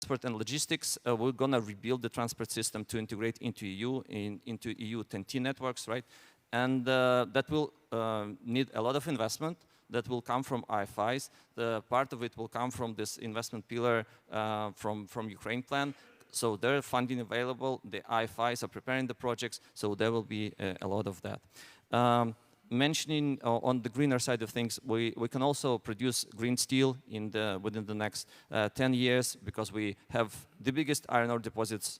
transport and logistics, we're going to rebuild the transport system to integrate into into EU TEN-T networks, right? And that will need a lot of investment that will come from IFIs. The part of it will come from this investment pillar from Ukraine plan. So there are funding available. The IFIs are preparing the projects, so there will be a lot of that. Mentioning on the greener side of things, we can also produce green steel within the next 10 years because we have the biggest iron ore deposits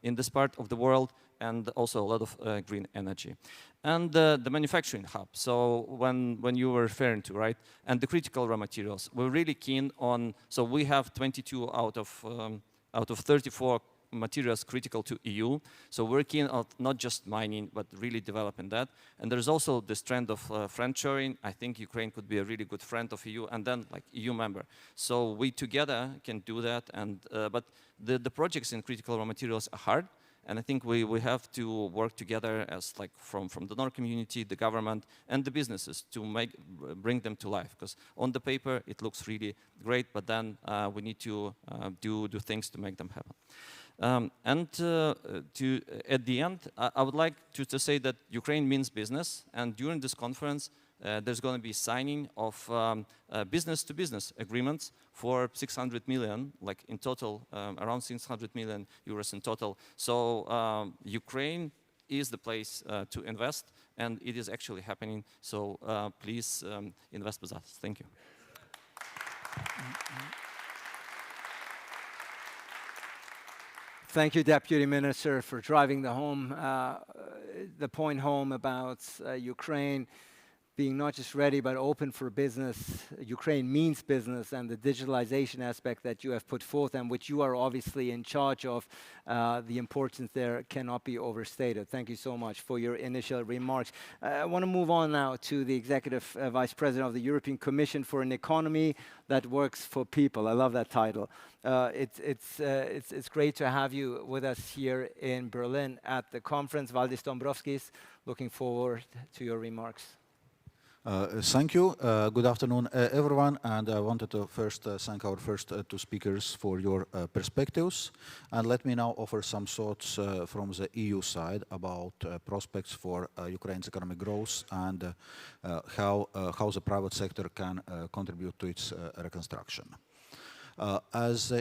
in this part of the world and also a lot of green energy. And the manufacturing hub, so when you were referring to, right, and the critical raw materials, we're really keen on, so we have 22 out of 34 materials critical to EU. So we're keen on not just mining, but really developing that. And there's also this trend of friendshoring. I think Ukraine could be a really good friend of EU and then like EU member. So we together can do that. And but the projects in critical raw materials are hard. And I think we have to work together as like from the donor community, the government, and the businesses to bring them to life. Because on the paper, it looks really great, but then we need to do things to make them happen. At the end, I would like to say that Ukraine means business, and during this conference, there's going to be signing of business-to-business agreements for 600 million, like in total, around 600 million euros in total. So Ukraine is the place to invest, and it is actually happening. So please invest with us. Thank you. Thank you, Deputy Minister, for driving the point home about Ukraine being not just ready, but open for business. Ukraine means business, and the digitalization aspect that you have put forth and which you are obviously in charge of, the importance there cannot be overstated. Thank you so much for your initial remarks. I want to move on now to the Executive Vice-President of the European Commission for an Economy that Works for People. I love that title. It's great to have you with us here in Berlin at the conference. Valdis Dombrovskis, looking forward to your remarks. Thank you. Good afternoon, everyone. And I wanted to first thank our first two speakers for your perspectives. And let me now offer some thoughts from the EU side about prospects for Ukraine's economic growth and how the private sector can contribute to its reconstruction. As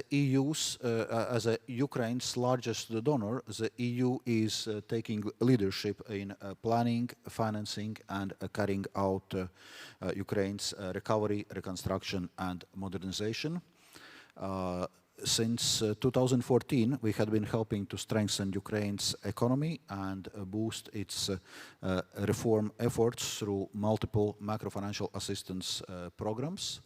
Ukraine's largest donor, the EU is taking leadership in planning, financing, and carrying out Ukraine's recovery, reconstruction, and modernization. Since 2014, we had been helping to strengthen Ukraine's economy and boost its reform efforts through multiple macro-financial assistance programs.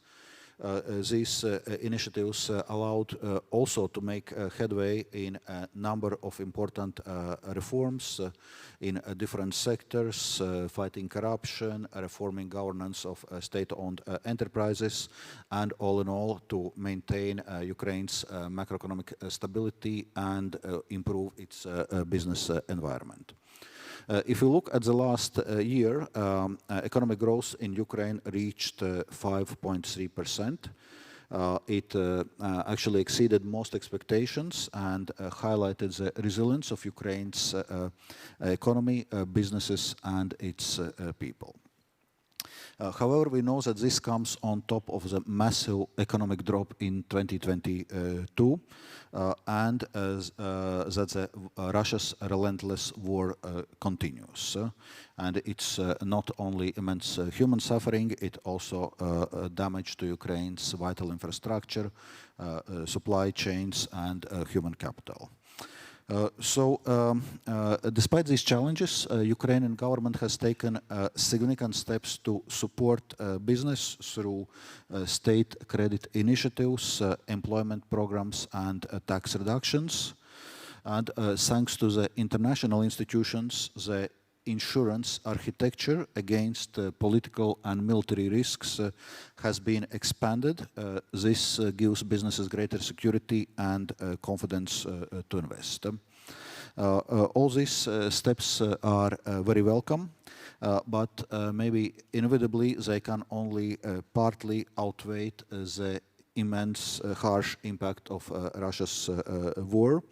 These initiatives allowed also to make headway in a number of important reforms in different sectors, fighting corruption, reforming governance of state-owned enterprises, and all in all to maintain Ukraine's macroeconomic stability and improve its business environment. If you look at the last year, economic growth in Ukraine reached 5.3%. It actually exceeded most expectations and highlighted the resilience of Ukraine's economy, businesses, and its people. However, we know that this comes on top of the massive economic drop in 2022 and that Russia's relentless war continues. And it's not immense immense human suffering, it also damage to Ukraine's vital infrastructure, supply chains, and human capital. Despite these challenges, Ukrainian government has taken significant steps to support business through state credit initiatives, employment programs, and tax reductions. And thanks to the international institutions, the insurance architecture against political and military risks has been expanded. This gives businesses greater security and confidence to invest. All these steps are very welcome, but maybe inevitably they can only partly outweigh the immense, harsh impact of Russia's war.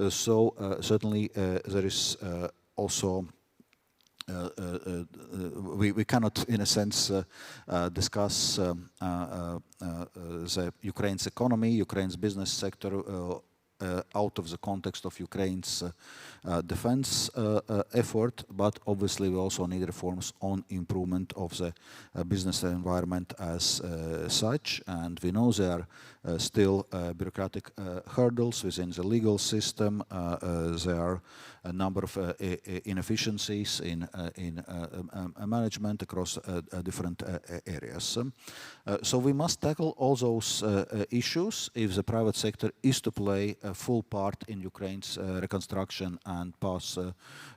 Certainly there is also we cannot, in a sense, discuss the Ukraine's economy, Ukraine's business sector out of the context of Ukraine's defense effort, but obviously we also need reforms on improvement of the business environment as such, and we know there are still bureaucratic hurdles within the legal system. There are a number of inefficiencies in management across different areas. So we must tackle all those issues if the private sector is to play a full part in Ukraine's reconstruction and path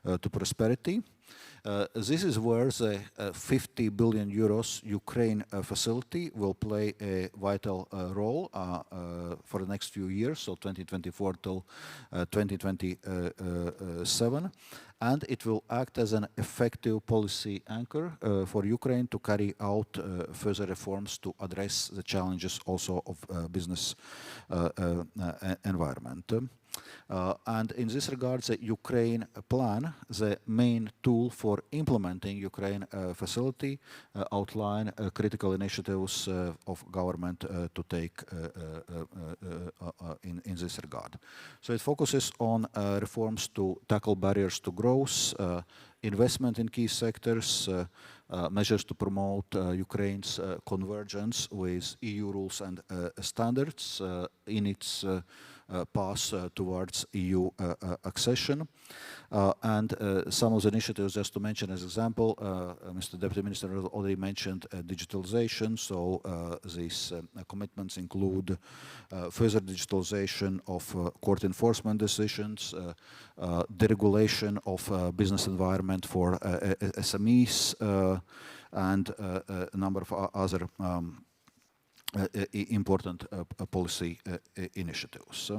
to prosperity. This is where the 50 billion euros Ukraine facility will play a vital role for the next few years, so 2024 till 2027. And it will act as an effective policy anchor for Ukraine to carry out further reforms to address the challenges also of business environment. And in this regard, the Ukraine plan, the main tool for implementing Ukraine facility, outline critical initiatives of government to take in this regard. So it focuses on reforms to tackle barriers to growth, investment in key sectors, measures to promote Ukraine's convergence with EU rules and standards in its path towards EU accession. And some of the initiatives, just to mention as example, Mr. Deputy Minister already mentioned digitalization. So these commitments include further digitalization of court enforcement decisions, deregulation of business environment for SMEs, and a number of other important policy initiatives.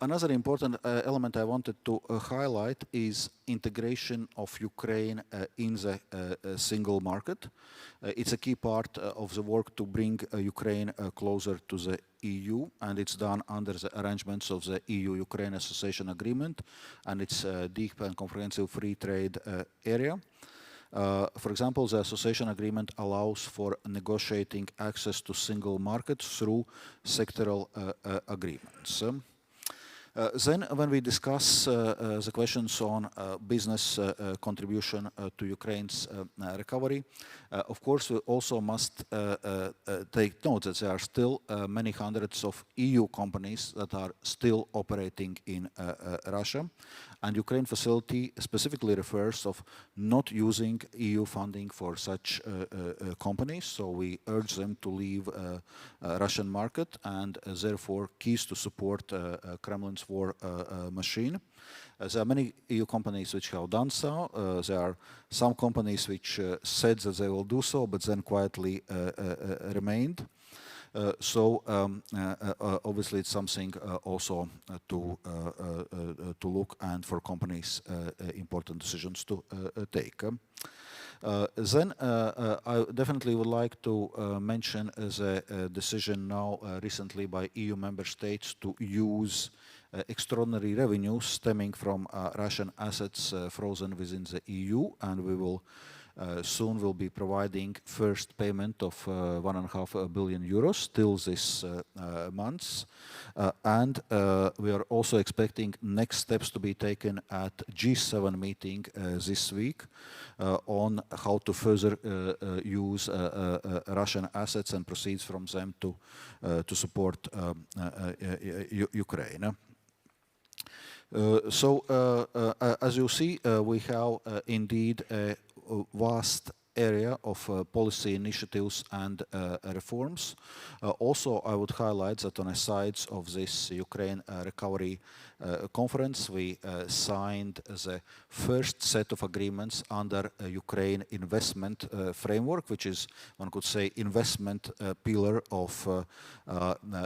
Another important element I wanted to highlight is integration of Ukraine in the single market. It's a key part of the work to bring Ukraine closer to the EU, and it's done under the arrangements of the EU-Ukraine Association Agreement and its deep and comprehensive free trade area. For example, the association agreement allows for negotiating access to single markets through sectoral agreements. Then when we discuss the questions on business contribution to Ukraine's recovery, of course we also must take note that there are still many hundreds of EU companies that are still operating in Russia, and Ukraine facility specifically refers of not using EU funding for such companies, so we urge them to leave Russian market and therefore keys to support Kremlin's war machine. There are many EU companies which have done so. There are some companies which said that they will do so, but then quietly remained. Obviously it's something also to look, and for companies important decisions to take. Then I definitely would like to mention the decision now recently by EU member states to use extraordinary revenues stemming from Russian assets frozen within the EU, and we will soon will be providing first payment of 1.5 billion euros till this month. And we are also expecting next steps to be taken at G7 meeting this week on how to further use Russian assets and proceeds from them to support Ukraine. As you see, we have indeed a vast area of policy initiatives and reforms. Also, I would highlight that on the sides of this Ukraine recovery conference, we signed the first set of agreements under Ukraine investment framework, which is, one could say, investment pillar of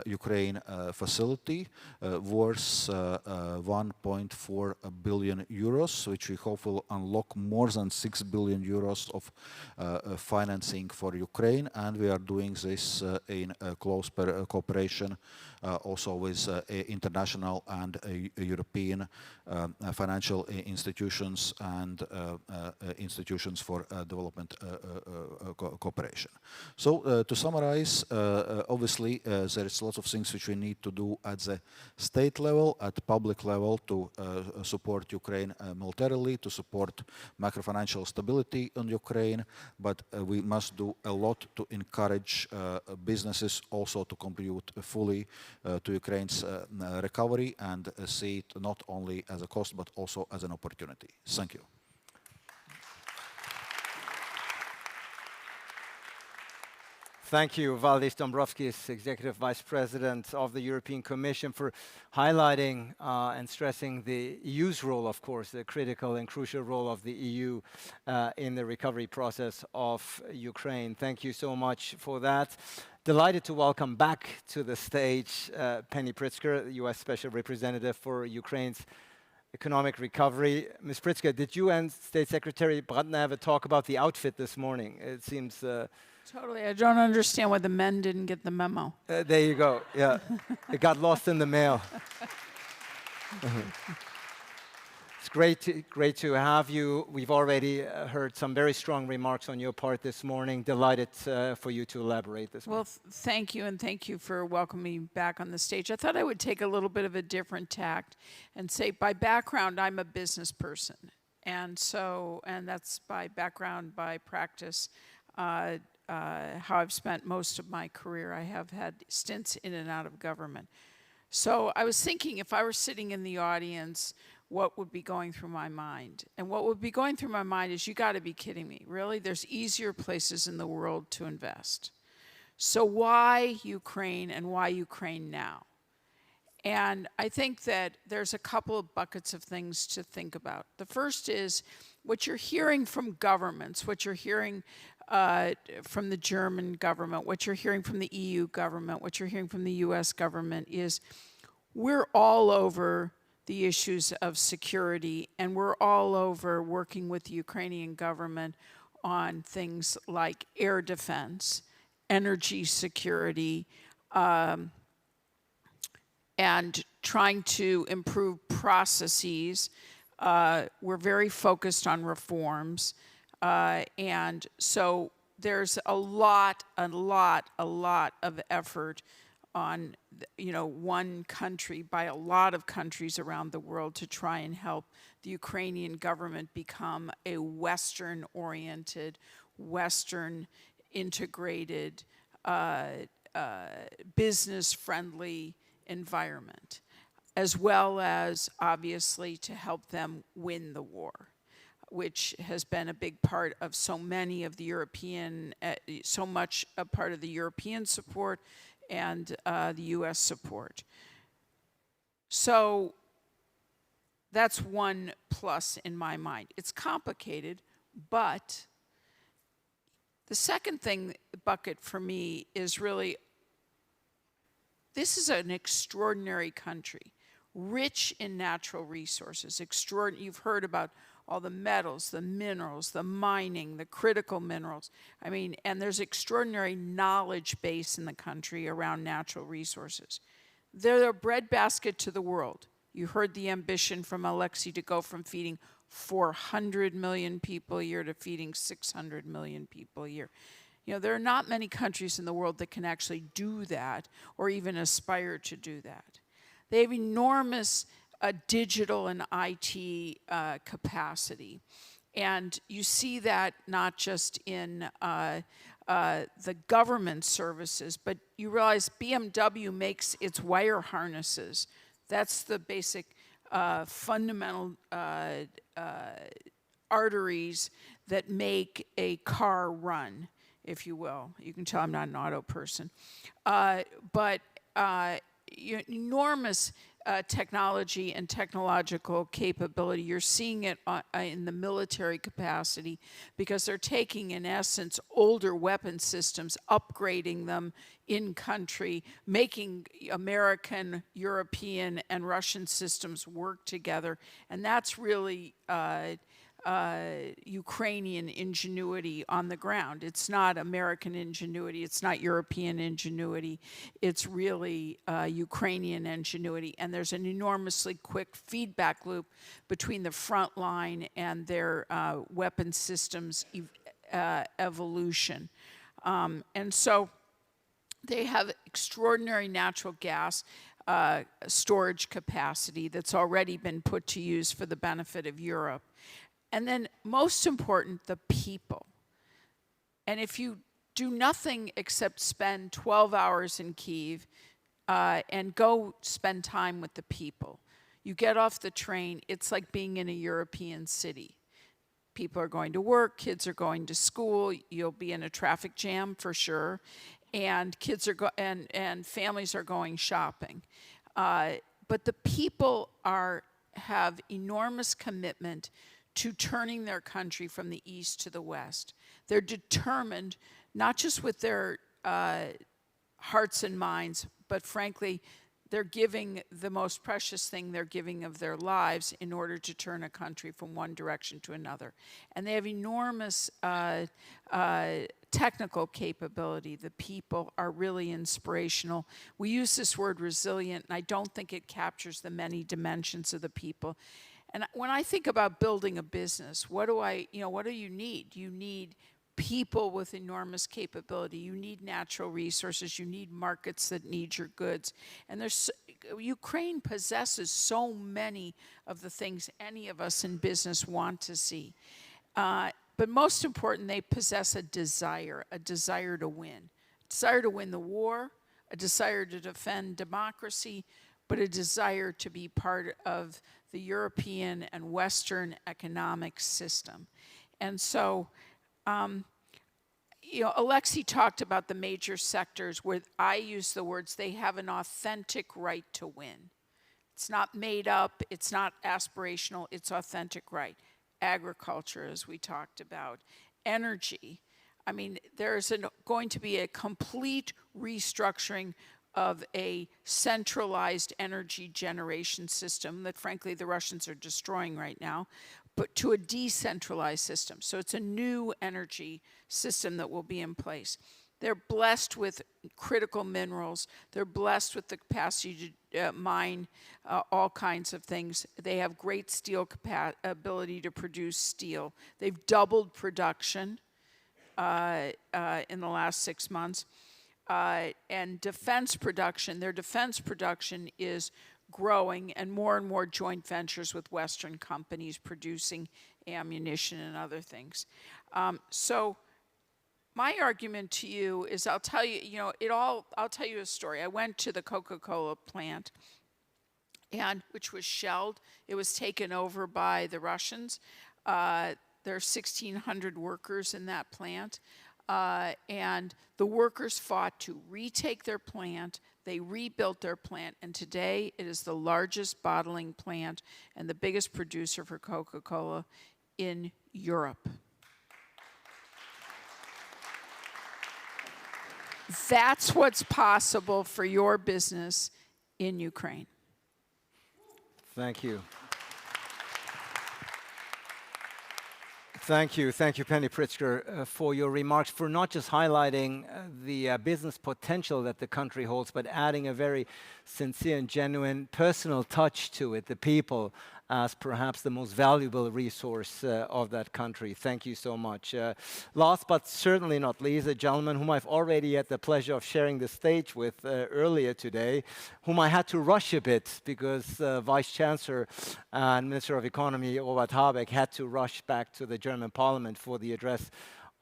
Ukraine facility, worth 1.4 billion euros, which we hope will unlock more than 6 billion euros of financing for Ukraine, and we are doing this in close cooperation also with international and European financial institutions and institutions for development cooperation. So to summarize, obviously there is lots of things which we need to do at the state level, at public level, to support Ukraine militarily, to support macrofinancial stability in Ukraine, but we must do a lot to encourage businesses also to contribute fully to Ukraine's recovery and see it not only as a cost but also as an opportunity. Thank you. Thank you, Valdis Dombrovskis, Executive Vice President of the European Commission, for highlighting and stressing the EU's role, of course, the critical and crucial role of the EU in the recovery process of Ukraine. Thank you so much for that. Delighted to welcome back to the stage Penny Pritzker, the U.S. Special Representative for Ukraine's economic recovery. Ms. Pritzker, did you and State Secretary Brandner have a talk about the outfit this morning? It seems... Totally. I don't understand why the men didn't get the memo. there you go. Yeah. It got lost in the mail. It's great to have you. We've already heard some very strong remarks on your part this morning. Delighted for you to elaborate this morning. Well, thank you, and thank you for welcoming me back on the stage. I thought I would take a little bit of a different tact and say, by background, I'm a business person. And that's by background, by practice. How I've spent most of my career. I have had stints in and out of government. So I was thinking, if I were sitting in the audience, what would be going through my mind? And what would be going through my mind is, you got to be kidding me. Really? There's easier places in the world to invest. So why Ukraine, and why Ukraine now? And I think that there's a couple of buckets of things to think about. The first is what you're hearing from governments, what you're hearing from the German government, what you're hearing from the EU government, what you're hearing from the US government is, we're all over the issues of security, and we're all over working with the Ukrainian government on things like air defense, energy security, and trying to improve processes. We're very focused on reforms. And so there's a lot of effort on, one country by a lot of countries around the world to try and help the Ukrainian government become a Western-oriented, Western-integrated, business-friendly environment, as well as, obviously, to help them win the war, which has been a big part of so many of the European, so much a part of the European support and the US support. So that's one plus in my mind. It's complicated, but the second bucket for me is really, this is an extraordinary country, rich in natural resources. You've heard about all the metals, the minerals, the mining, the critical minerals. I mean, and there's extraordinary knowledge base in the country around natural resources. They're a breadbasket to the world. You heard the ambition from Alexei to go from feeding 400 million people a year to feeding 600 million people a year. There are not many countries in the world that can actually do that or even aspire to do that. They have enormous digital and IT capacity. And you see that not just in the government services, but you realize BMW makes its wire harnesses. That's the basic fundamental arteries that make a car run, if you will. You can tell I'm not an auto person. But enormous technology and technological capability. You're seeing it in the military capacity because they're taking, in essence, older weapon systems, upgrading them in country, making American, European, and Russian systems work together. And that's really Ukrainian ingenuity on the ground. It's not American ingenuity, it's not European ingenuity, it's really Ukrainian ingenuity. And there's an enormously quick feedback loop between the front line and their weapon systems evolution. And so they have extraordinary natural gas storage capacity that's already been put to use for the benefit of Europe. And then, most important, the people. And if you do nothing except spend 12 hours in Kyiv and go spend time with the people, you get off the train, it's like being in a European city. People are going to work, kids are going to school, you'll be in a traffic jam for sure, and kids are and families are going shopping. But the people have enormous commitment to turning their country from the east to the west. They're determined, not just with their hearts and minds, but frankly, they're giving the most precious thing they're giving of their lives in order to turn a country from one direction to another. And they have enormous technical capability. The people are really inspirational. We use this word resilient, and I don't think it captures the many dimensions of the people. And when I think about building a business, what do you need? You need people with enormous capability. You need natural resources. You need markets that need your goods. And Ukraine possesses so many of the things any of us in business want to see. But most important, they possess a desire to win. A desire to win the war, a desire to defend democracy, but a desire to be part of the European and Western economic system. And so, Alexei talked about the major sectors where I use the words, they have an authentic right to win. It's not made up, it's not aspirational, it's authentic right. Agriculture, as we talked about. Energy. I mean, there's going to be a complete restructuring of a centralized energy generation system that, frankly, the Russians are destroying right now, but to a decentralized system. So it's a new energy system that will be in place. They're blessed with critical minerals. They're blessed with the capacity to mine all kinds of things. They have great steel ability to produce steel. They've doubled production in the last 6 months. And defense production, their defense production is growing, and more joint ventures with Western companies producing ammunition and other things. So my argument to you is, I'll tell you a story. I went to the Coca-Cola plant, which was shelled. It was taken over by the Russians. There are 1,600 workers in that plant. And the workers fought to retake their plant. They rebuilt their plant, and today it is the largest bottling plant and the biggest producer for Coca-Cola in Europe. That's what's possible for your business in Ukraine. Thank you. Thank you, Penny Pritzker, for your remarks, for not just highlighting the business potential that the country holds, but adding a very sincere and genuine personal touch to it, the people, as perhaps the most valuable resource of that country. Thank you so much. Last but certainly not least, a gentleman whom I've already had the pleasure of sharing the stage with earlier today, whom I had to rush a bit because Vice Chancellor and Minister of Economy Robert Habeck had to rush back to the German Parliament for the address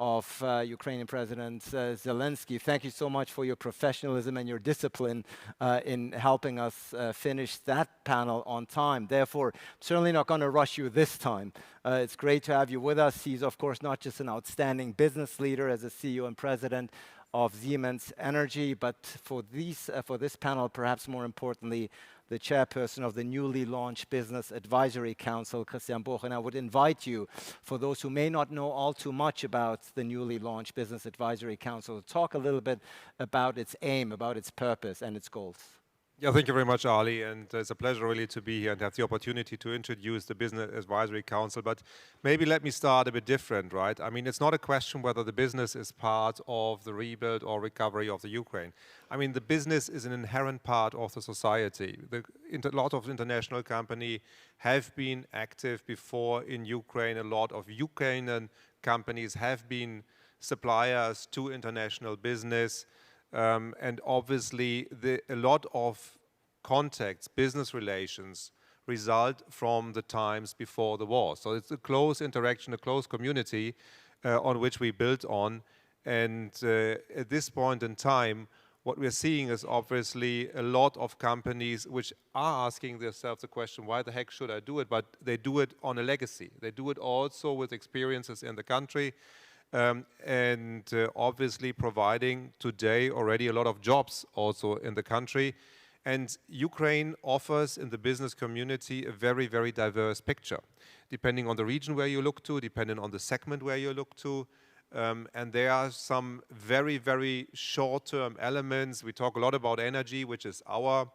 of Ukrainian President Zelensky. Thank you so much for your professionalism and your discipline in helping us finish that panel on time. Therefore, I'm certainly not going to rush you this time. It's great to have you with us. He's, of course, not just an outstanding business leader as a CEO and president of Siemens Energy. But for this panel, perhaps more importantly, the chairperson of the newly launched Business Advisory Council, Christian Buch. And I would invite you, for those who may not know all too much about the newly launched Business Advisory Council, to talk a little bit about its aim, about its purpose and its goals. Yeah, thank you very much, Ali, and it's a pleasure really to be here and have the opportunity to introduce the Business Advisory Council. But maybe let me start a bit different, right? I mean, it's not a question whether the business is part of the rebuild or recovery of the Ukraine. I mean, the business is an inherent part of the society. A lot of international companies have been active before in Ukraine. A lot of Ukrainian companies have been suppliers to international business. And obviously, a lot of contacts, business relations, result from the times before the war. So it's a close interaction, a close community on which we build on. And at this point in time, what we're seeing is obviously a lot of companies which are asking themselves the question, why the heck should I do it? But they do it on a legacy. They do it also with experiences in the country. And obviously providing today already a lot of jobs also in the country. And Ukraine offers in the business community a very, very diverse picture, depending on the region where you look to, depending on the segment where you look to. And there are some very, very short-term elements. We talk a lot about energy, which is our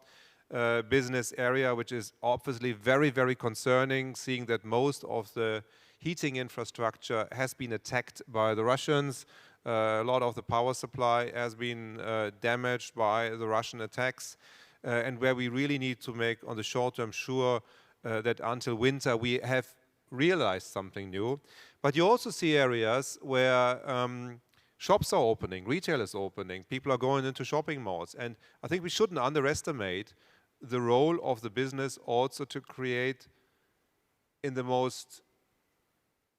business area, which is obviously very, very concerning, seeing that most of the heating infrastructure has been attacked by the Russians. A lot of the power supply has been damaged by the Russian attacks. And where we really need to make, on the short term, sure that until winter we have realized something new. But you also see areas where shops are opening, retail is opening, people are going into shopping malls. And I think we shouldn't underestimate the role of the business also to create, in the most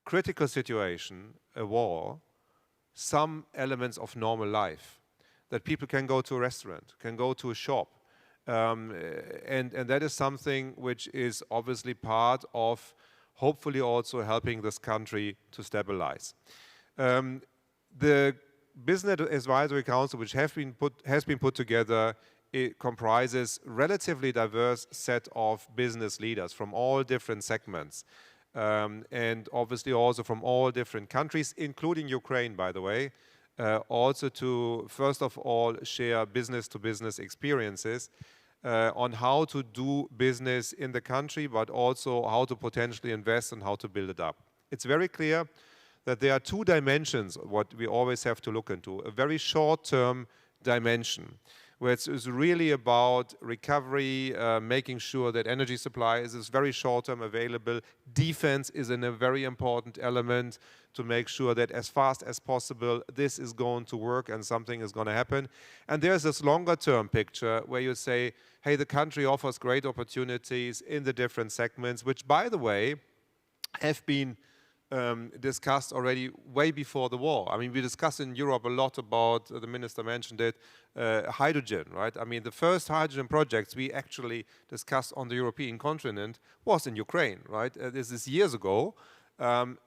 critical situation, a war, some elements of normal life, that people can go to a restaurant, can go to a shop. And that is something which is obviously part of hopefully also helping this country to stabilize. The Business Advisory Council, which has been put together, it comprises relatively diverse set of business leaders from all different segments. And obviously also from all different countries, including Ukraine, by the way, also to, first of all, share business-to-business experiences on how to do business in the country, but also how to potentially invest and how to build it up. It's very clear that there are two dimensions what we always have to look into. A very short-term dimension, where it's really about recovery, making sure that energy supply is very short-term available. Defense is a very important element to make sure that as fast as possible this is going to work and something is going to happen. And there's this longer-term picture where you say, hey, the country offers great opportunities in the different segments, which, by the way, have been discussed already way before the war. I mean, we discussed in Europe a lot about, the minister mentioned it, hydrogen, right? I mean, the first hydrogen projects we actually discussed on the European continent was in Ukraine, right? This is years ago.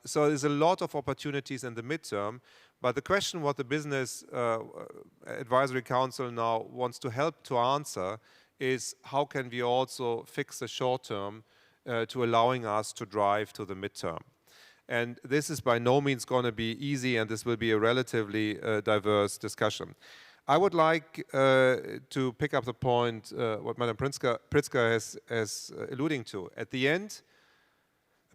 So there's a lot of opportunities in the midterm. But the question what the Business Advisory Council now wants to help to answer is how can we also fix the short term to allowing us to drive to the midterm. And this is by no means going to be easy, and this will be a relatively diverse discussion. I would like to pick up the point what Madam Pritzker has alluding to. At the end,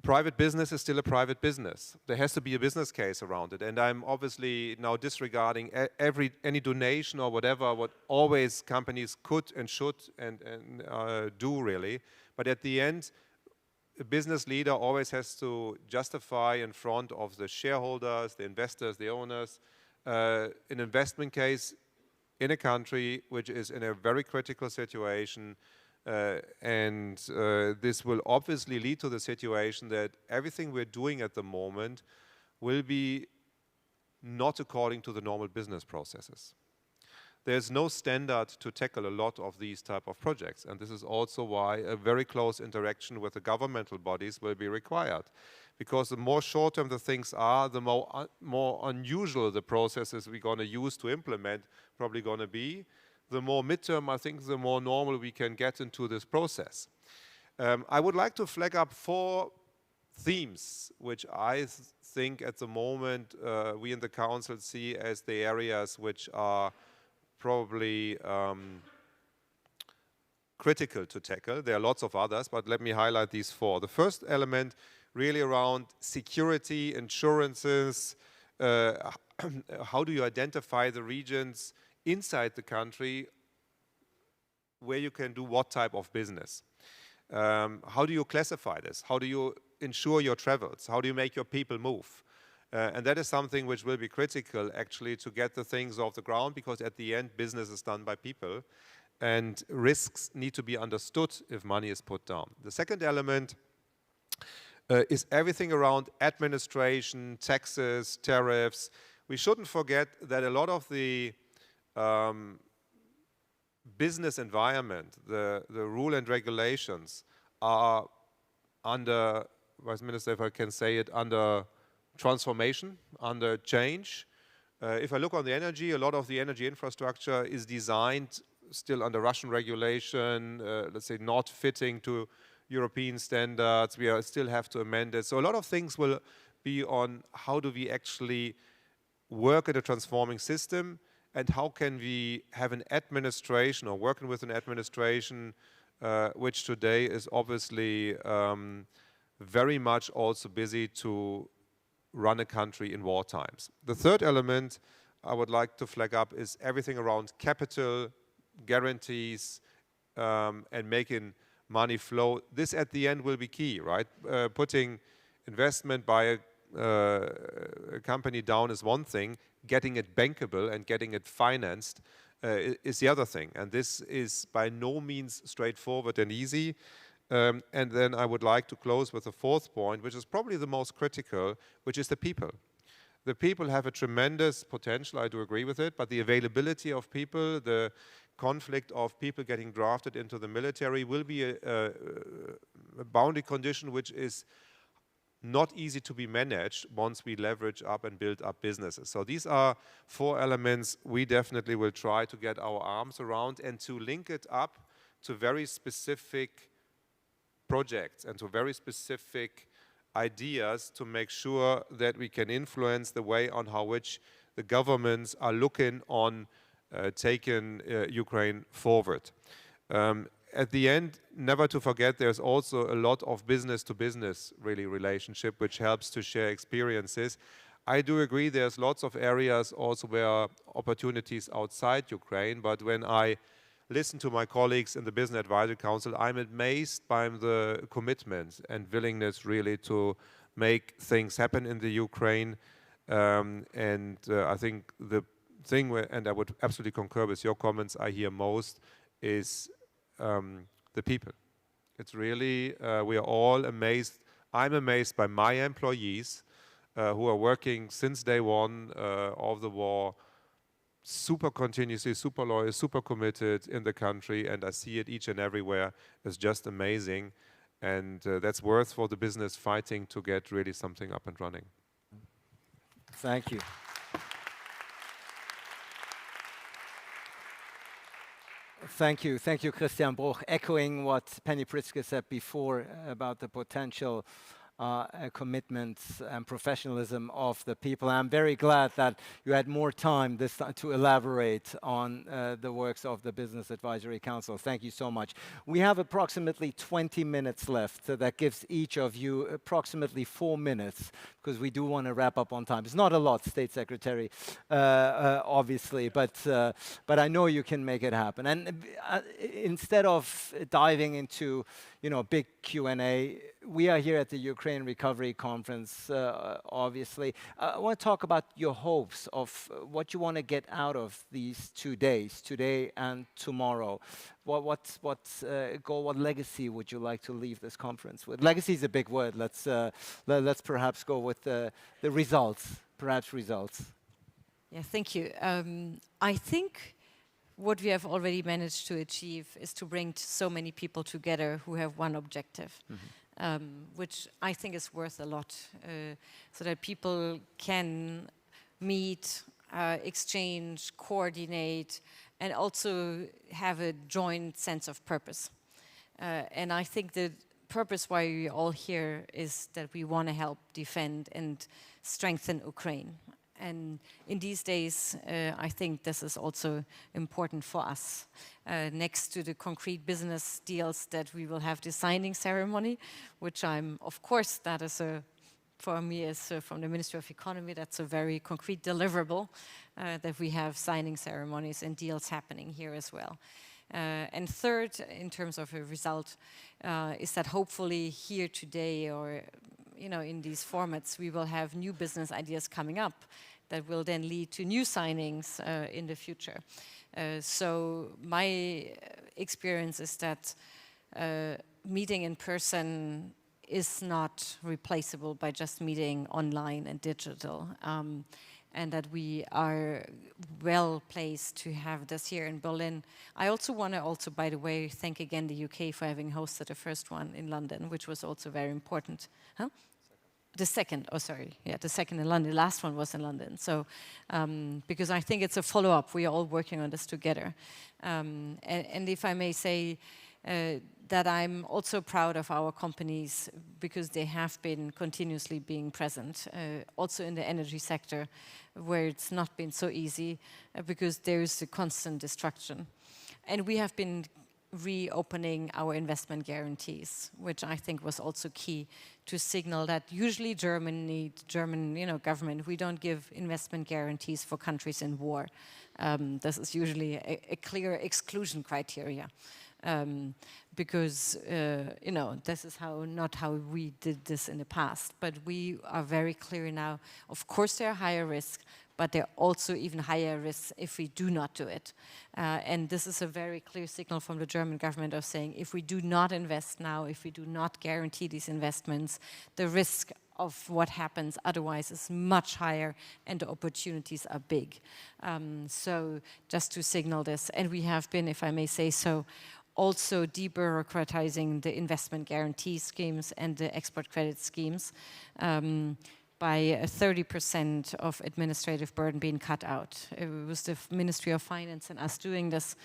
private business is still a private business. There has to be a business case around it. And I'm obviously now disregarding any donation or whatever, what always companies could and should and do really. But at the end, a business leader always has to justify in front of the shareholders, the investors, the owners, an investment case in a country which is in a very critical situation. And this will obviously lead to the situation that everything we're doing at the moment will be not according to the normal business processes. there's no standard to tackle a lot of these type of projects. And this is also why a very close interaction with the governmental bodies will be required. Because the more short-term the things are, the more unusual the processes we're going to use to implement probably going to be. The more midterm, I think, the more normal we can get into this process. I would like to flag up 4 themes, which I think at the moment we in the Council see as the areas which are probably critical to tackle. There are lots of others, but let me highlight these 4. The first element really around security, insurances, how do you identify the regions inside the country where you can do what type of business? How do you classify this? How do you ensure your travels? How do you make your people move? And that is something which will be critical actually to get the things off the ground, because at the end business is done by people and risks need to be understood if money is put down. The second element is everything around administration, taxes, tariffs. We shouldn't forget that a lot of the business environment, the rule and regulations are under, Vice Minister, if I can say it, under transformation, under change. If I look on the energy, a lot of the energy infrastructure is designed still under Russian regulation, let's say not fitting to European standards. We still have to amend it. So a lot of things will be on how do we actually work at a transforming system, and how can we have an administration or working with an administration which today is obviously very much also busy to run a country in war times. The third element I would like to flag up is everything around capital, guarantees, and making money flow. This at the end will be key, right? Putting investment by a company down is one thing, getting it bankable and getting it financed is the other thing. And this is by no means straightforward and easy. And then I would like to close with a 4th point, which is probably the most critical, which is the people. The people have a tremendous potential, I do agree with it, but the availability of people, the conflict of people getting drafted into the military will be a boundary condition which is not easy to be managed once we leverage up and build up businesses. So these are 4 elements we definitely will try to get our arms around and to link it up to very specific projects and to very specific ideas to make sure that we can influence the way on how which the governments are looking on taking Ukraine forward. At the end, never to forget, there's also a lot of business-to-business really relationship, which helps to share experiences. I do agree there's lots of areas also where opportunities outside Ukraine, but when I listen to my colleagues in the Business Advisory Council, I'm amazed by the commitment and willingness really to make things happen in the Ukraine. I think the thing where, and I would absolutely concur with your comments, I hear most is the people. It's really, we are all amazed. I'm amazed by my employees who are working since day one of the war, super continuously, super loyal, super committed in the country, and I see it each and everywhere. It's just amazing, and that's worth for the business fighting to get really something up and running. Thank you. Thank you, Christian Bruch. Echoing what Penny Pritzker said before about the potential commitments and professionalism of the people. I'm very glad that you had more time this time to elaborate on the works of the Business Advisory Council. Thank you so much. We have approximately 20 minutes left, so that gives each of you approximately 4 minutes, because we do want to wrap up on time. It's not a lot, State Secretary, obviously, but I know you can make it happen. And instead of diving into big Q&A, we are here at the Ukraine Recovery Conference, obviously. I want to talk about your hopes of what you want to get out of these 2 days, today and tomorrow. What goal, what legacy would you like to leave this conference with? Legacy is a big word. Let's perhaps go with the results, perhaps results. Yeah, thank you. I think what we have already managed to achieve is to bring so many people together who have one objective, which I think is worth a lot, so that people can meet, exchange, coordinate, and also have a joint sense of purpose. And I think the purpose why we're all here is that we want to help defend and strengthen Ukraine. And in these days, I think this is also important for us. Next to the concrete business deals that we will have the signing ceremony, which of course, that is for me as from the Ministry of Economy, that's a very concrete deliverable, that we have signing ceremonies and deals happening here as well. And third, in terms of a result, is that hopefully here today or in these formats, we will have new business ideas coming up that will then lead to new signings in the future. So my experience is that meeting in person is not replaceable by just meeting online and digital. And that we are well placed to have this here in Berlin. I also want to by the way, thank again the UK for having hosted the first one in London, which was also very important. Huh? The second in London. The last one was in London. So, because I think it's a follow-up. We are all working on this together. And if I may say, that I'm also proud of our companies because they have been continuously being present, also in the energy sector, where it's not been so easy because there is a constant destruction. And we have been reopening our investment guarantees, which I think was also key to signal that usually German government, we don't give investment guarantees for countries in war. This is usually a clear exclusion criteria. Because this is not how we did this in the past. But we are very clear now. Of course, there are higher risks, but there are also even higher risks if we do not do it. And this is a very clear signal from the German government of saying, if we do not invest now, if we do not guarantee these investments, the risk of what happens otherwise is much higher and the opportunities are big. So just to signal this, and we have been, if I may say so, also debureaucratizing the investment guarantee schemes and the export credit schemes by 30% of administrative burden being cut out. It was the Ministry of Finance and us doing this.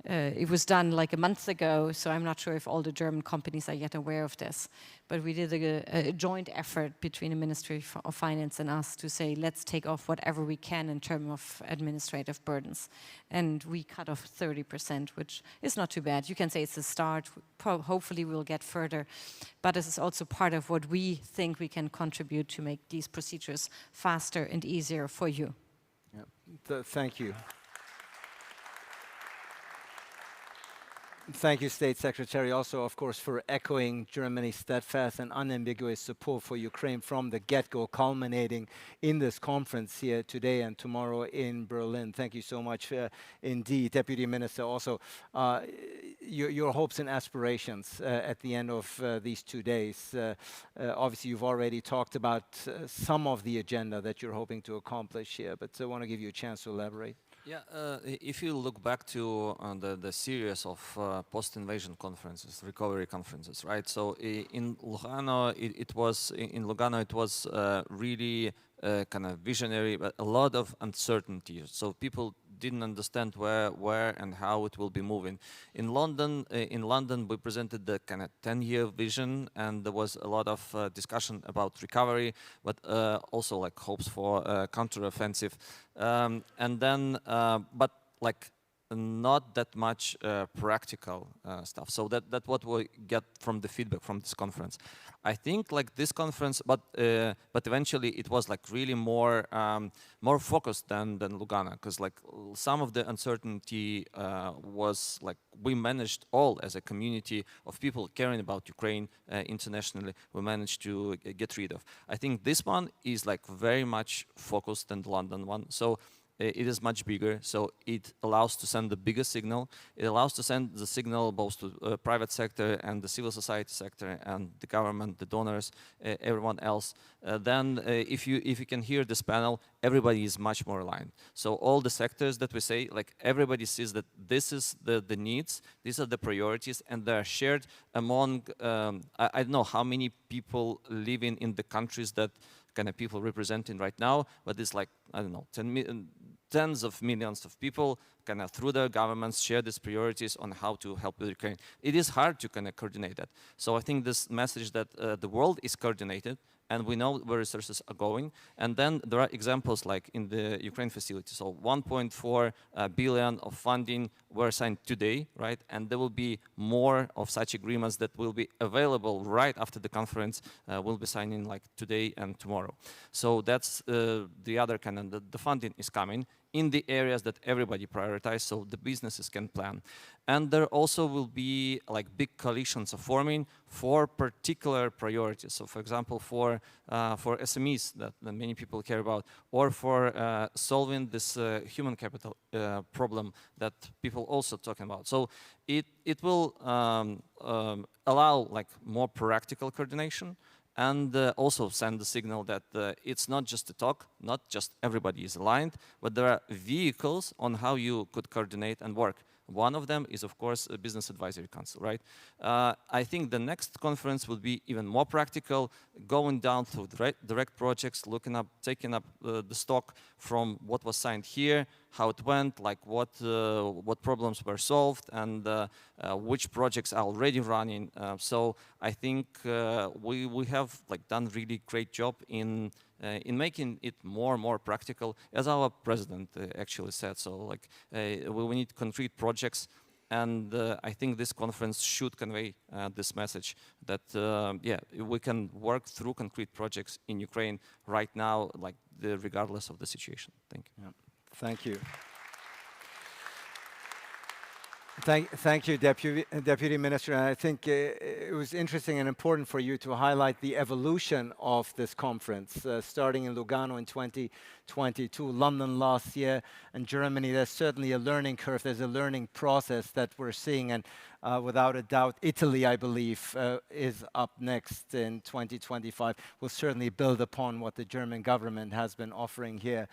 It was done like a month ago, so I'm not sure if all the German companies are yet aware of this. But we did a joint effort between the Ministry of Finance and us to say, let's take off whatever we can in terms of administrative burdens. And we cut off 30%, which is not too bad. You can say it's a start. Hopefully we'll get further. But this is also part of what we think we can contribute to make these procedures faster and easier for you. Yep. Thank you. Thank you, State Secretary, also, of course, for echoing Germany's steadfast and unambiguous support for Ukraine from the get-go, culminating in this conference here today and tomorrow in Berlin. Thank you so much indeed, Deputy Minister. Also, your hopes and aspirations at the end of these 2 days. Obviously, you've already talked about some of the agenda that you're hoping to accomplish here, but I want to give you a chance to elaborate. Yeah, if you look back to the series of post-invasion conferences, recovery conferences, right? So in Lugano, it was really kind of visionary, but a lot of uncertainty. So people didn't understand where and how it will be moving. In London, we presented the kind of 10-year vision, and there was a lot of discussion about recovery, but also like hopes for counteroffensive, and then, but like not that much practical stuff. So that what we get from the feedback from this conference. I think like this conference, but eventually it was like really more focused than Lugano, because like some of the uncertainty was like we managed all as a community of people caring about Ukraine internationally. We managed to get rid of. I think this one is like very much focused on the London one. So it is much bigger, so it allows to send the biggest signal. It allows to send the signal both to private sector and the civil society sector and the government, the donors, everyone else. Then if you can hear this panel, everybody is much more aligned. So all the sectors that we say, like everybody sees that this is the needs, these are the priorities, and they are shared among, I don't know how many people living in the countries that kind of people representing right now, but it's like, I don't know, tens of millions of people kind of through their governments share these priorities on how to help with Ukraine. It is hard to kind of coordinate that. So I think this message that the world is coordinated and we know where resources are going. And then there are examples like in the Ukraine facility. So 1.4 billion of funding were signed today, right? And there will be more of such agreements that will be available right after the conference. We'll be signing like today and tomorrow. So that's the other kind of, the funding is coming in the areas that everybody prioritizes, so the businesses can plan. And there also will be like big coalitions of forming for particular priorities. So for example, for SMEs that many people care about, or for solving this human capital problem that people also talking about. So it will allow like more practical coordination, and also send the signal that it's not just a talk, not just everybody is aligned, but there are vehicles on how you could coordinate and work. One of them is, of course, a Business Advisory Council, right? I think the next conference will be even more practical, going down through direct projects, looking up, taking up the stock from what was signed here, how it went, like what problems were solved, and which projects are already running. So I think we have like done really great job in making it more and more practical, as our president actually said. So like we need concrete projects, and I think this conference should convey this message that yeah, we can work through concrete projects in Ukraine right now, like regardless of the situation. Thank you. Yeah. Thank you. Thank you, Deputy Minister. And I think it was interesting and important for you to highlight the evolution of this conference, starting in Lugano in 2022, London last year, and Germany. There's certainly a learning curve. There's a learning process that we're seeing, and without a doubt, Italy, I believe, is up next in 2025. Will certainly build upon what the German government has been offering here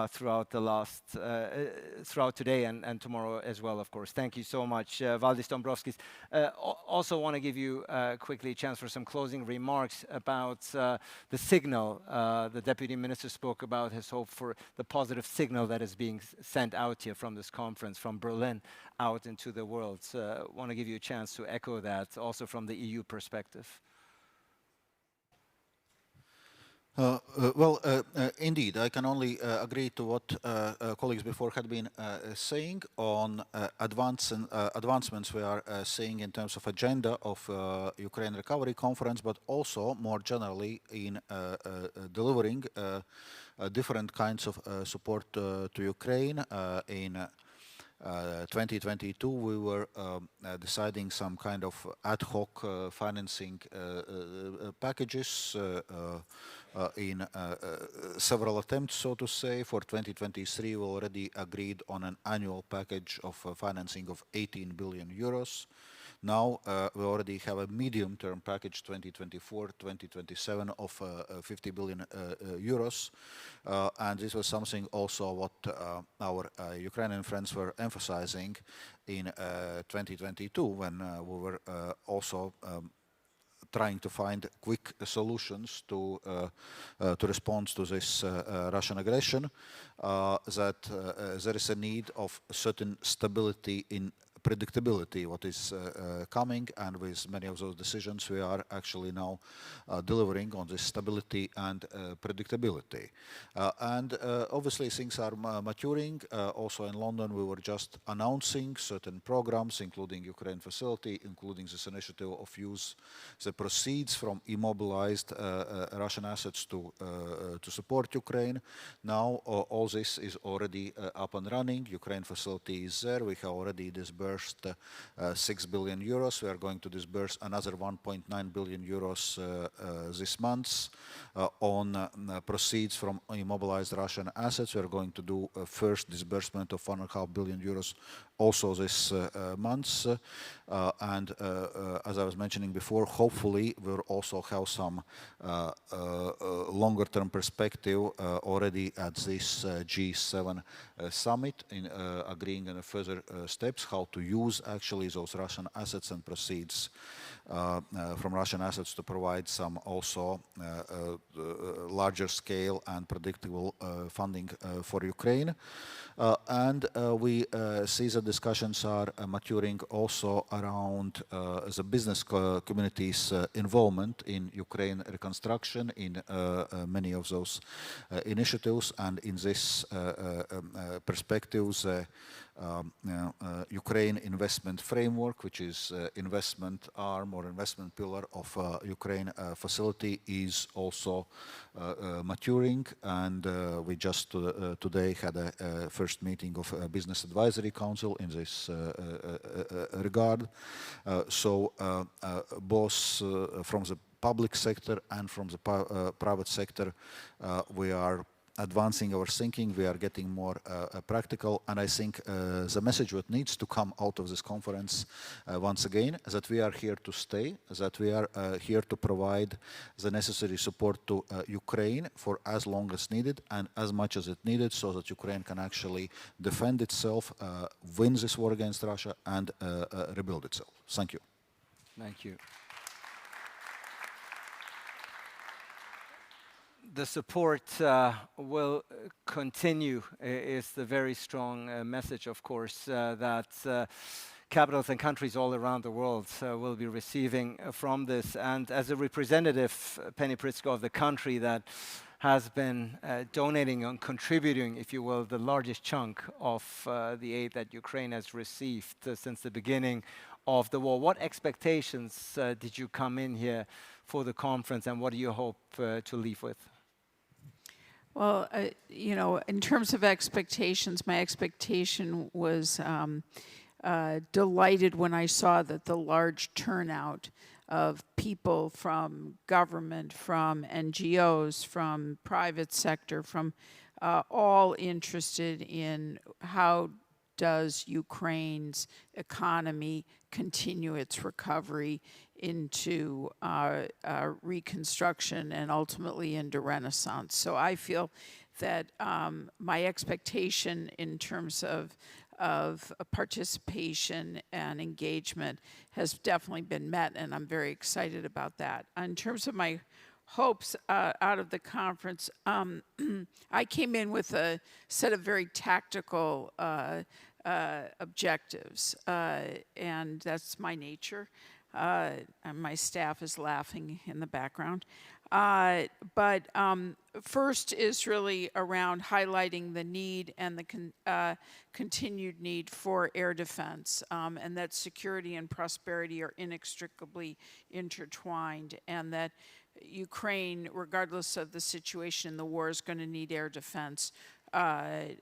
throughout today and tomorrow as well, of course. Thank you so much, Valdis Dombrovskis. Also want to give you quickly a chance for some closing remarks about the signal. The Deputy Minister spoke about his hope for the positive signal that is being sent out here from this conference, from Berlin out into the world. Want to give you a chance to echo that, also from the EU perspective. Indeed, I can only agree to what colleagues before had been saying on advancements we are seeing in terms of agenda of Ukraine Recovery Conference, but also more generally in delivering different kinds of support to Ukraine. In 2022, we were deciding some kind of ad hoc financing packages in several attempts, so to say. For 2023, we already agreed on an annual package of financing of 18 billion euros. Now we already have a medium-term package 2024-2027 of 50 billion euros. And this was something also what our Ukrainian friends were emphasizing in 2022 when we were also trying to find quick solutions to respond to this Russian aggression, that there is a need of certain stability in predictability, what is coming, and with many of those decisions we are actually now delivering on this stability and predictability. And obviously things are maturing. Also in London we were just announcing certain programs, including Ukraine facility, including this initiative of use the proceeds from immobilized Russian assets to support Ukraine. Now all this is already up and running. Ukraine facility is there. We have already disbursed disbursed 6 billion euros. We are going to disburse another 1.9 billion euros this month. On proceeds from immobilized Russian assets, we are going to do a first disbursement of 1.5 billion euros also this month. And as I was mentioning before, hopefully we'll also have some longer-term perspective already at this G7 summit in agreeing on further steps how to use actually those Russian assets and proceeds from Russian assets to provide some also larger scale and predictable funding for Ukraine. And we see the discussions are maturing also around the business community's involvement in Ukraine reconstruction in many of those initiatives. And in this perspectives, Ukraine investment framework, which is investment arm or investment pillar of Ukraine facility, is also maturing. And we just today had a first meeting of a business advisory council in this regard. So both from the public sector and from the private sector, we are advancing our thinking, we are getting more practical, and I think the message what needs to come out of this conference once again is that we are here to stay, that we are here to provide the necessary support to Ukraine for as long as needed and as much as it needed, so that Ukraine can actually defend itself, win this war against Russia, and rebuild itself. Thank you. Thank you. The support will continue is the very strong message, of course, that capitals and countries all around the world will be receiving from this. And as a representative, Penny Pritzker, of the country that has been donating and contributing, if you will, the largest chunk of the aid that Ukraine has received since the beginning of the war, what expectations did you come in here for the conference, and what do you hope to leave with? Well, you know, in terms of expectations, my expectation was delighted when I saw that the large turnout of people from government, from NGOs, from private sector, from all interested in how does Ukraine's economy continue its recovery into reconstruction and ultimately into renaissance. So I feel that my expectation in terms of participation and engagement has definitely been met, and I'm very excited about that. In terms of my hopes out of the conference, I came in with a set of very tactical objectives, and that's my nature. And my staff is laughing in the background. But first is really around highlighting the need and the continued need for air defense, and that security and prosperity are inextricably intertwined, and that Ukraine, regardless of the situation in the war, is going to need air defense. And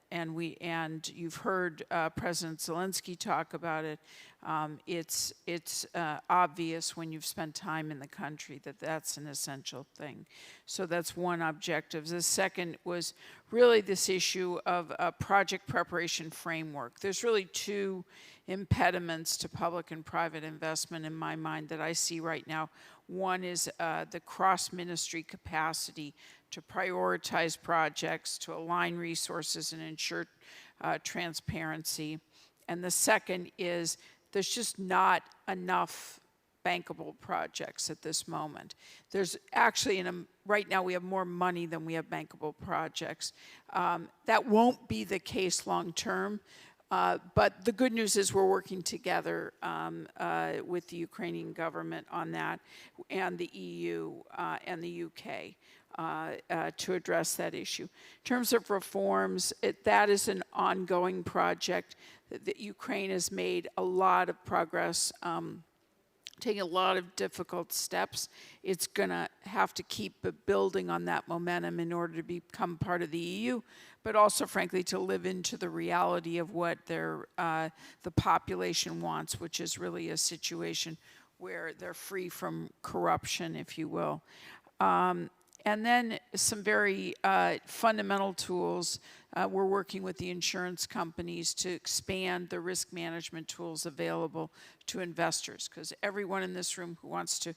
you've heard President Zelensky talk about it. It's obvious when you've spent time in the country that that's an essential thing. So that's one objective. The second was really this issue of a project preparation framework. There's really two impediments to public and private investment in my mind that I see right now. One is the cross-ministry capacity to prioritize projects, to align resources and ensure transparency. And the second is there's just not enough bankable projects at this moment. There's actually, right now we have more money than we have bankable projects. That won't be the case long term. But the good news is we're working together with the Ukrainian government on that, and the EU and the UK to address that issue. In terms of reforms, that is an ongoing project. That Ukraine has made a lot of progress taking a lot of difficult steps. It's going to have to keep building on that momentum in order to become part of the EU, but also, frankly, to live into the reality of what the population wants, which is really a situation where they're free from corruption, if you will. And then some very fundamental tools. We're working with the insurance companies to expand the risk management tools available to investors, because everyone in this room who wants to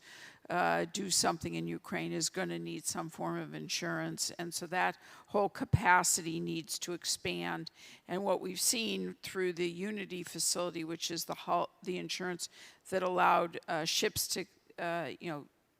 do something in Ukraine is going to need some form of insurance. And so that whole capacity needs to expand. And what we've seen through the Unity facility, which is the insurance that allowed ships to,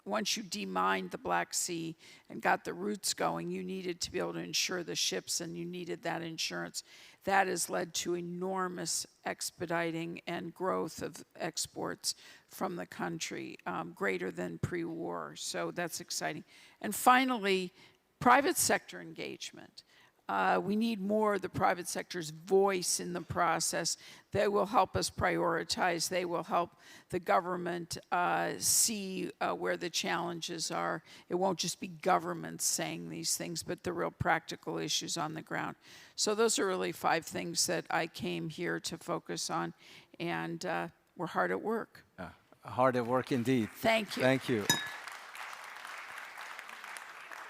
once you demined the Black Sea and got the routes going, you needed to be able to insure the ships, and you needed that insurance. That has led to enormous expediting and growth of exports from the country, greater than pre-war. So that's exciting. And finally, private sector engagement. We need more of the private sector's voice in the process. They will help us prioritize. They will help the government see where the challenges are. It won't just be governments saying these things, but the real practical issues on the ground. So those are really 5 things that I came here to focus on, and we're hard at work. Hard at work indeed. Thank you. Thank you.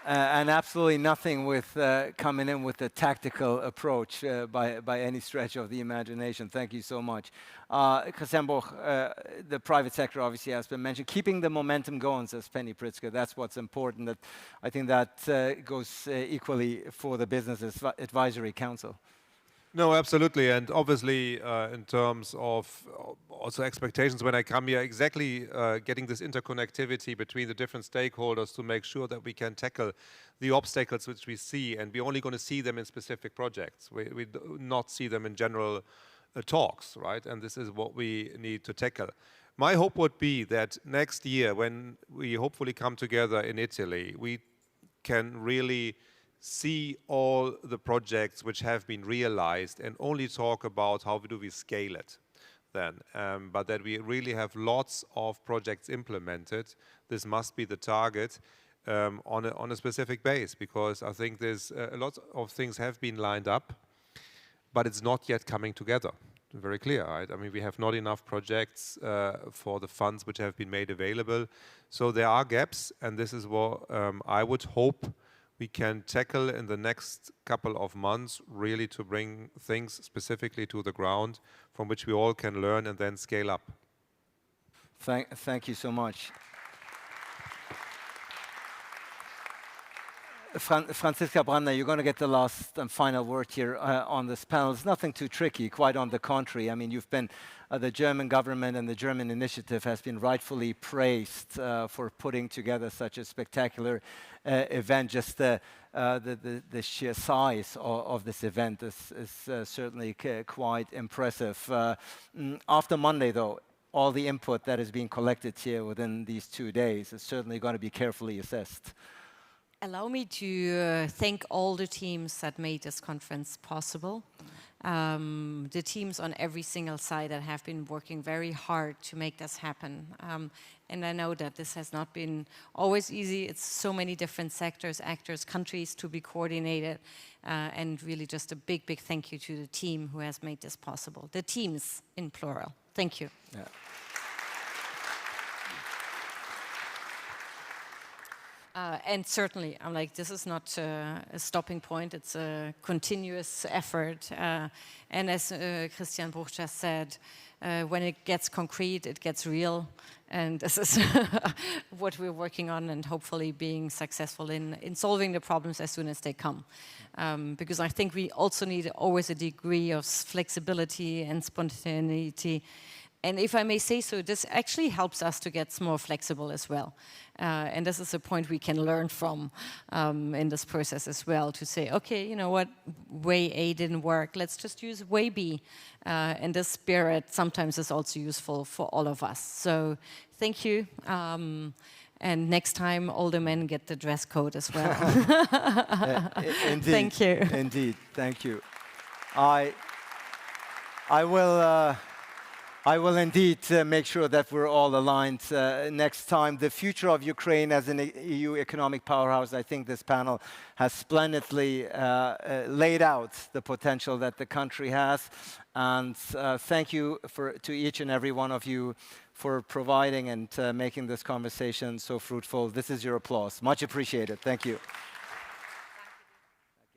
And absolutely nothing with coming in with a tactical approach by any stretch of the imagination. Thank you so much. Christian Boch, the private sector obviously has been mentioned. Keeping the momentum going, says Penny Pritzker, that's what's important. I think that goes equally for the Business Advisory Council. No, absolutely. And obviously, in terms of also expectations when I come here, exactly getting this interconnectivity between the different stakeholders to make sure that we can tackle the obstacles which we see, and we're only going to see them in specific projects. We do not see them in general talks, right? And this is what we need to tackle. My hope would be that next year, when we hopefully come together in Italy, we can really see all the projects which have been realized and only talk about how do we scale it then, but that we really have lots of projects implemented. This must be the target on a specific base, because I think there's a lot of things have been lined up, but it's not yet coming together. Very clear, right? I mean, we have not enough projects for the funds which have been made available. So there are gaps, and this is what I would hope we can tackle in the next couple of months, really to bring things specifically to the ground from which we all can learn and then scale up. Thank you so much. Franziska Brandner, you're going to get the last and final word here on this panel. It's nothing too tricky, quite on the contrary. I mean, you've been, the German government and the German initiative has been rightfully praised for putting together such a spectacular event. Just the sheer size of this event is certainly quite impressive. After Monday, though, all the input that is being collected here within these 2 days is certainly going to be carefully assessed. Allow me to thank all the teams that made this conference possible. The teams on every single side that have been working very hard to make this happen. And I know that this has not been always easy. It's so many different sectors, actors, countries to be coordinated. And really just a big, big thank you to the team who has made this possible. The teams in plural. Thank you. Yeah. And certainly, I'm like, this is not a stopping point, it's a continuous effort. And as Christian Bruch just said, when it gets concrete, it gets real. And this is what we're working on, and hopefully being successful in solving the problems as soon as they come. Because I think we also need always a degree of flexibility and spontaneity. And if I may say so, this actually helps us to get more flexible as well. And this is a point we can learn from in this process as well, to say, okay, you know what, way A didn't work, let's just use way B. And this spirit sometimes is also useful for all of us. So thank you. And next time, all the men get the dress code as well. Indeed. Thank you. Indeed, thank you. I will... I will indeed make sure that we're all aligned next time. The future of Ukraine as an EU economic powerhouse, I think this panel has splendidly laid out the potential that the country has. And thank you to each and every one of you for providing and making this conversation so fruitful. This is your applause. Much appreciated. Thank you.